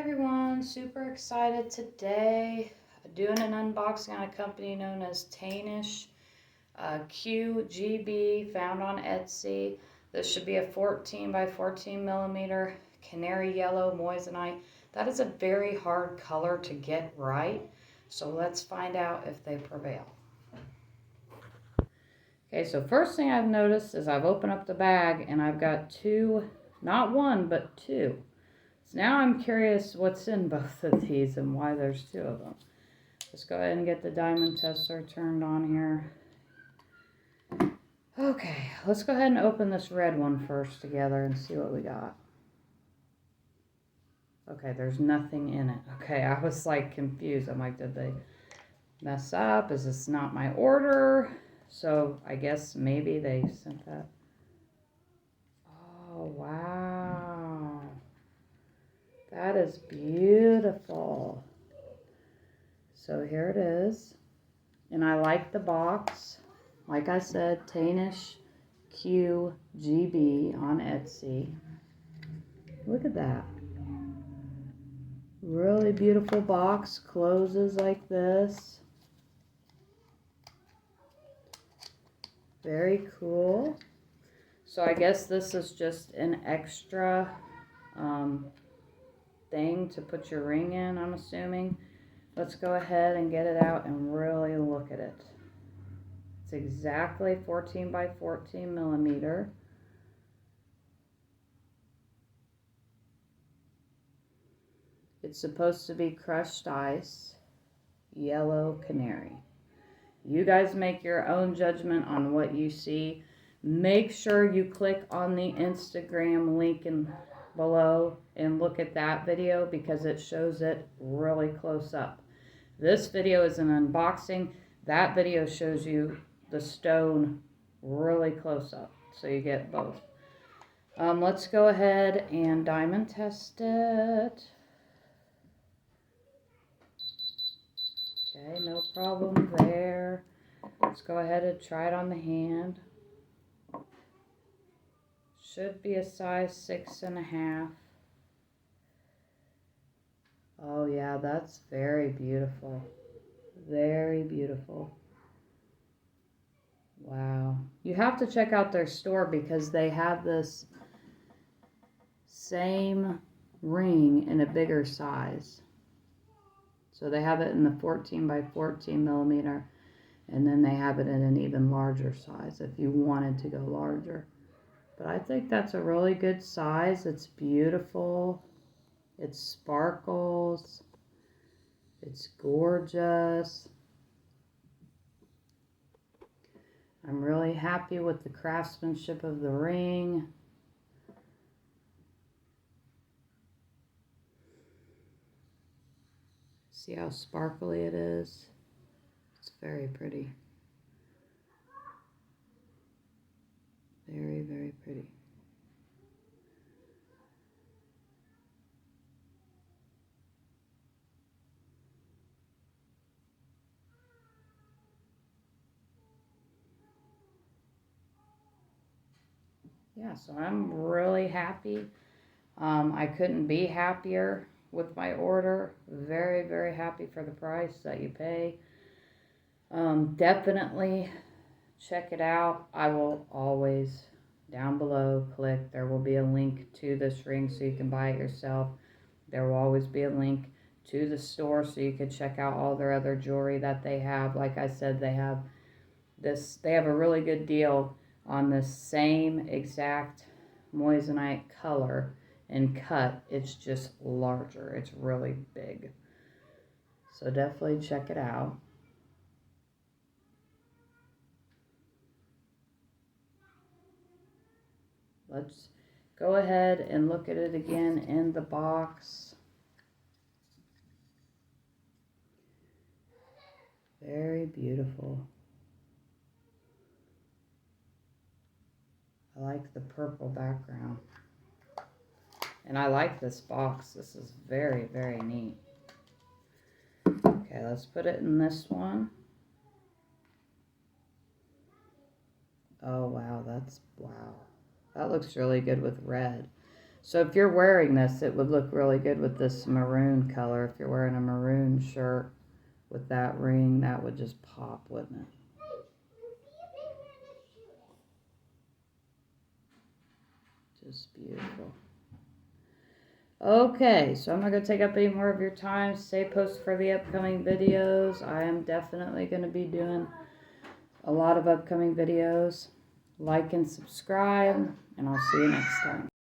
Everyone, super excited today. Doing an unboxing on a company known as TanishqGB, found on Etsy. This should be a 14 by 14 millimeter canary yellow moissanite. That is a very hard color to get right, so let's find out if they prevail. Okay, so first thing I've noticed is I've opened up the bag and I've got two, not one, but two. So now I'm curious what's in both of these and why there's two of them. Let's go ahead and get the diamond tester turned on here. Okay, let's go ahead and open this red one first together and see what we got. Okay, there's nothing in it. Okay, I was like confused. I'm like, did they mess up? Is this not my order? So I guess maybe they sent that. Oh, wow. That is beautiful. So here it is. And I like the box. Like I said, TanishqGB on Etsy. Look at that. Really beautiful box. Closes like this. Very cool. So I guess this is just an extra thing to put your ring in, I'm assuming. Let's go ahead and get it out and really look at it. It's exactly 14 by 14 millimeter. It's supposed to be crushed ice, yellow canary. You guys make your own judgment on what you see. Make sure you click on the Instagram link below and look at that video because it shows it really close up. This video is an unboxing. That video shows you the stone really close up, so you get both. Let's go ahead and diamond test it. Okay, no problem there. Let's go ahead and try it on the hand. Should be a size 6.5. Oh yeah, that's very beautiful. Very beautiful. Wow. You have to check out their store because they have this same ring in a bigger size. So they have it in the 14 by 14 millimeter, and then they have it in an even larger size if you wanted to go larger. But I think that's a really good size. It's beautiful. It sparkles. It's gorgeous. I'm really happy with the craftsmanship of the ring. See how sparkly it is? It's very pretty. Very, very pretty. Yeah, so I'm really happy. I couldn't be happier with my order. Very, very happy for the price that you pay. Definitely check it out. I will always, down below, click. There will be a link to this ring so you can buy it yourself. There will always be a link to the store so you can check out all their other jewelry that they have. Like I said, they have a really good deal on this same exact moissanite color and cut. It's just larger. It's really big. So definitely check it out. Let's go ahead and look at it again in the box. Very beautiful. I like the purple background. And I like this box. This is very, very neat. Okay, let's put it in this one. Oh, wow, wow. That looks really good with red. So if you're wearing this, it would look really good with this maroon color. If you're wearing a maroon shirt with that ring, that would just pop, wouldn't it? Just beautiful. Okay, so I'm not going to take up any more of your time. Stay posted for the upcoming videos. I am definitely going to be doing a lot of upcoming videos. Like and subscribe, and I'll see you next time.